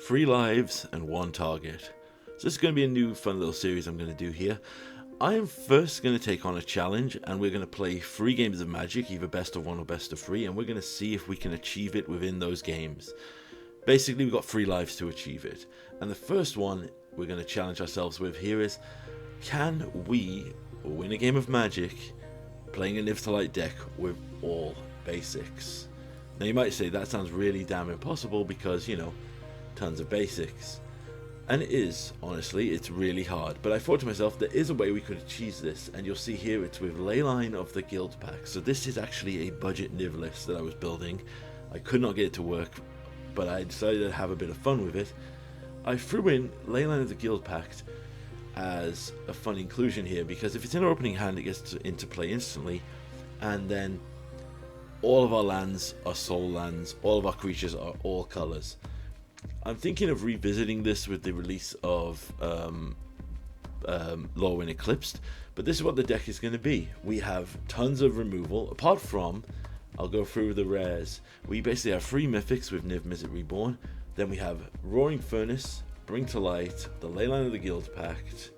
3 lives and 1 target. So this is going to be a new fun little series I'm going to do here. I am first going to take on a challenge, and we're going to play 3 games of Magic, either best of 1 or best of 3, and we're going to see if we can achieve it within those games. Basically, we've got 3 lives to achieve it. And the first one we're going to challenge ourselves with here is, can we win a game of Magic playing a Niv to Light deck with all basics? Now you might say that sounds really damn impossible because, you know, tons of basics. And it is, honestly, it's really hard. But I thought to myself, there is a way we could achieve this, and you'll see here it's with Leyline of the Guild Pack. So this is actually a budget Niv list that I was building. I could not get it to work, but I decided to have a bit of fun with it. I threw in Leyline of the Guild Pact as a fun inclusion here, because if it's in our opening hand, it gets into play instantly, and then all of our lands are soul lands, all of our creatures are all colors. I'm thinking of revisiting this with the release of Lorwyn Eclipsed, but this is what the deck is going to be. We have tons of removal, apart from, I'll go through the rares. We basically have 3 Mythics with Niv Mizzet Reborn, then we have Roaring Furnace, Bring to Light, the Leyline of the Guild Pact,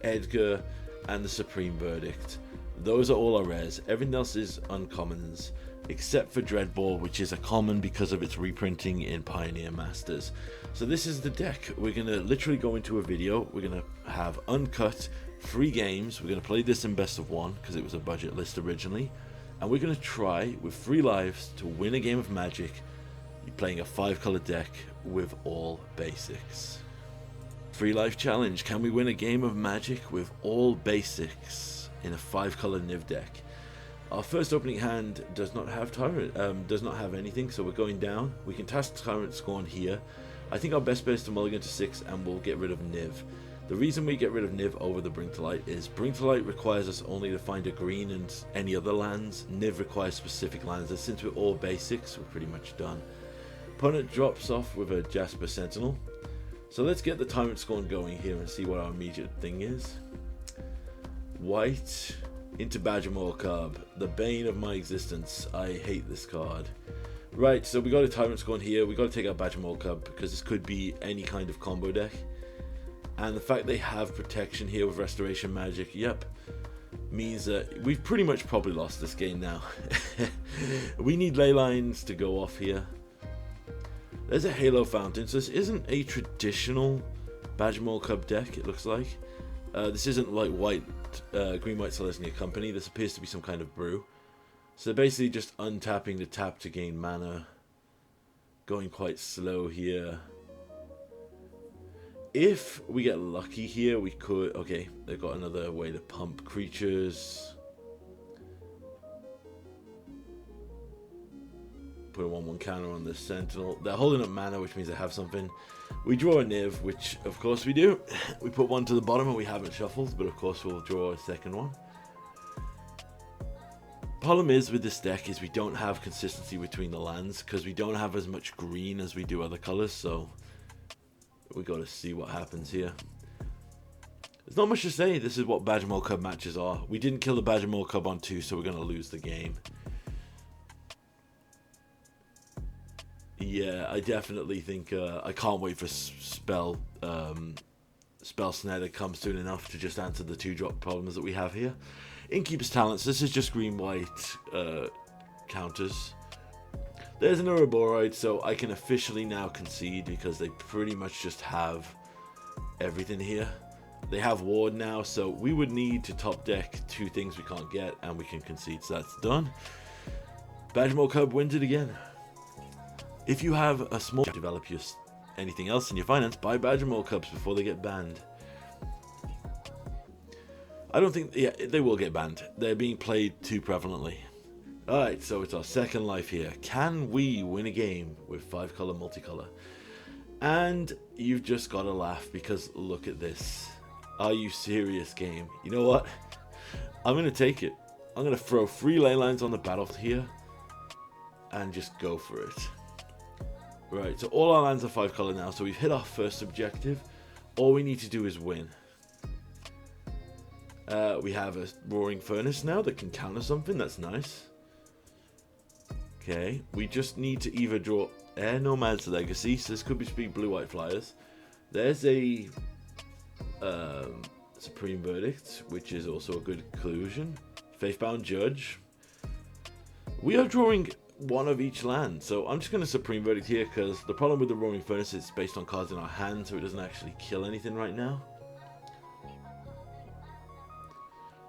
Edgar, and the Supreme Verdict. Those are all our rares. Everything else is uncommons, except for Dreadball, which is a common because of its reprinting in Pioneer Masters. So this is the deck. We're going to literally go into a video. We're going to have uncut 3 games. We're going to play this in best of 1 because it was a budget list originally. And we're going to try with 3 lives to win a game of Magic playing a 5-color deck with all basics. 3 life challenge. Can we win a game of Magic with all basics in a 5-color Niv deck? Our first opening hand does not have Tyrant, does not have anything, so we're going down. We can task Tyrant Scorn here. I think our best bet is to mulligan to 6, and we'll get rid of Niv. The reason we get rid of Niv over the Bring to Light is Bring to Light requires us only to find a green and any other lands. Niv requires specific lands, and since we're all basics, we're pretty much done. Opponent drops off with a Jasper Sentinel. So let's get the Tyrant Scorn going here and see what our immediate thing is. White into Badgermaw Cub, the bane of my existence. I hate this card. Right, so we got a Tyrant Scorn here. We got to take out Badgermaw Cub because this could be any kind of combo deck. And the fact they have protection here with Restoration Magic, yep, means that we've pretty much probably lost this game now. We need ley lines to go off here. There's a Halo Fountain, so this isn't a traditional Badgermaw Cub deck, it looks like. This isn't like Green-White Selesnya Company. This appears to be some kind of brew. So basically just untapping the tap to gain mana. Going quite slow here. If we get lucky here, we could... Okay, they've got another way to pump creatures. Put a 1/1 counter on this Sentinel. They're holding up mana, which means they have something. We draw a Niv, which of course we do. We put 1 to the bottom and we haven't shuffled, but of course we'll draw a second one. Problem is with this deck is we don't have consistency between the lands because we don't have as much green as we do other colors, so we got to see what happens here. There's not much to say. This is what Badgermaw Cub matches are. We didn't kill the Badgermaw Cub on 2, so we're going to lose the game. Yeah, I definitely think I can't wait for Spell Snare to come soon enough to just answer the 2-drop problems that we have here. Innkeeper's Talents, this is just green-white counters. There's an Ouroboros, so I can officially now concede because they pretty much just have everything here. They have Ward now, so we would need to top deck 2 things we can't get, and we can concede, so that's done. Badgermaw Cub wins it again. If you have a small develop anything else in your finance, buy Badgermaw Cubs before they get banned. I don't think... Yeah, they will get banned. They're being played too prevalently. Alright, so it's our second life here. Can we win a game with 5-color multicolor? And you've just got to laugh because look at this. Are you serious, game? You know what? I'm going to take it. I'm going to throw 3 ley lines on the battlefield here and just go for it. Right, so all our lands are 5-color now, so we've hit our first objective. All we need to do is win. We have a Roaring Furnace now that can counter something, that's nice. Okay, we just need to either draw Air Nomad's Legacy, so this could be speed blue-white flyers. There's a Supreme Verdict, which is also a good conclusion. Faithbound Judge. We are drawing one of each land, so I'm just going to Supreme Verdict here, because the problem with the Roaring Furnace is it's based on cards in our hand, so it doesn't actually kill anything right now.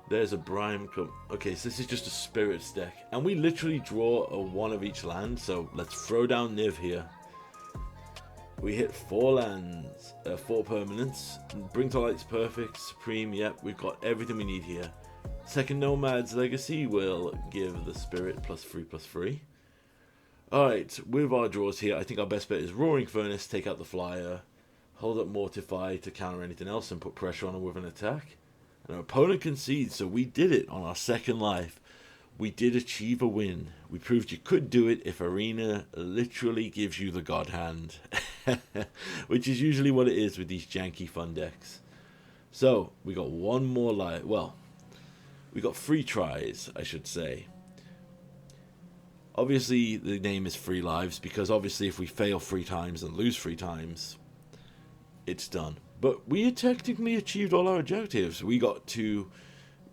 There's a Brime. Okay, so this is just a Spirits deck, and we literally draw a one of each land, so let's throw down Niv here. We hit 4 lands, 4 permanents. Bring to Light's perfect. Supreme, yep, we've got everything we need here. Second Nomad's Legacy will give the Spirit +3/+3. Alright, with our draws here, I think our best bet is Roaring Furnace, take out the flyer, hold up Mortify to counter anything else and put pressure on him with an attack. And our opponent concedes, so we did it on our second life. We did achieve a win. We proved you could do it if Arena literally gives you the God Hand. Which is usually what it is with these janky fun decks. So, we got one more life. Well, we got 3 tries, I should say. Obviously, the name is 3 lives, because obviously if we fail 3 times and lose 3 times, it's done. But we had technically achieved all our objectives. We got to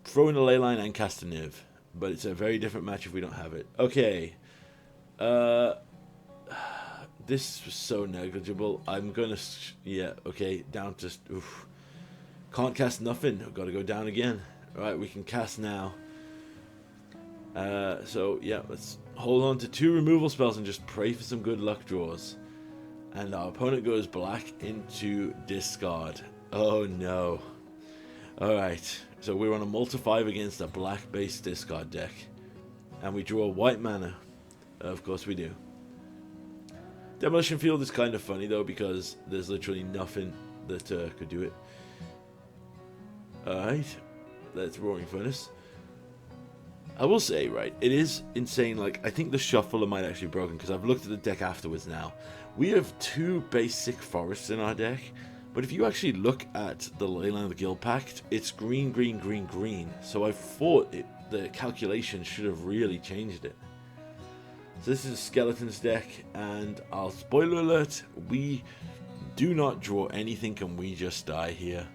throw in a Leyline and cast a Niv. But it's a very different match if we don't have it. Okay. This was so negligible. I'm gonna... yeah, okay. Down to... oof. Can't cast nothing. I've got to go down again. Alright, we can cast now. So, yeah, let's hold on to 2 removal spells and just pray for some good luck draws. And our opponent goes black into discard. Oh, no. Alright, so we're on a multi-5 against a black-based discard deck. And we draw white mana. Of course we do. Demolition Field is kind of funny, though, because there's literally nothing that could do it. Alright, that's Roaring Furnace. I will say, right, it is insane. Like, I think the shuffler might actually be broken, because I've looked at the deck afterwards now. We have 2 basic forests in our deck, but if you actually look at the Leyline of the Guild Pact, it's green, green, green, green. So I thought the calculation should have really changed it. So this is a Skeletons deck, and I'll spoiler alert, we do not draw anything and we just die here.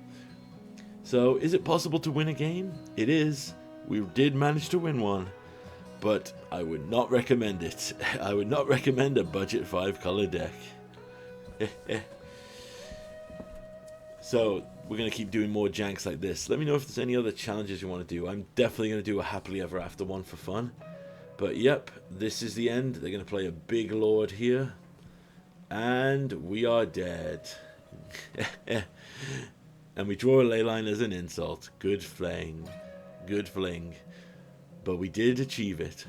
So is it possible to win a game? It is. We did manage to win one, but I would not recommend it. I would not recommend a budget 5 color deck. So we're going to keep doing more janks like this. Let me know if there's any other challenges you want to do. I'm definitely going to do a Happily Ever After one for fun. But yep, this is the end. They're going to play a big lord here. And we are dead. And we draw a Leyline as an insult. Good fling. Good fling. But we did achieve it.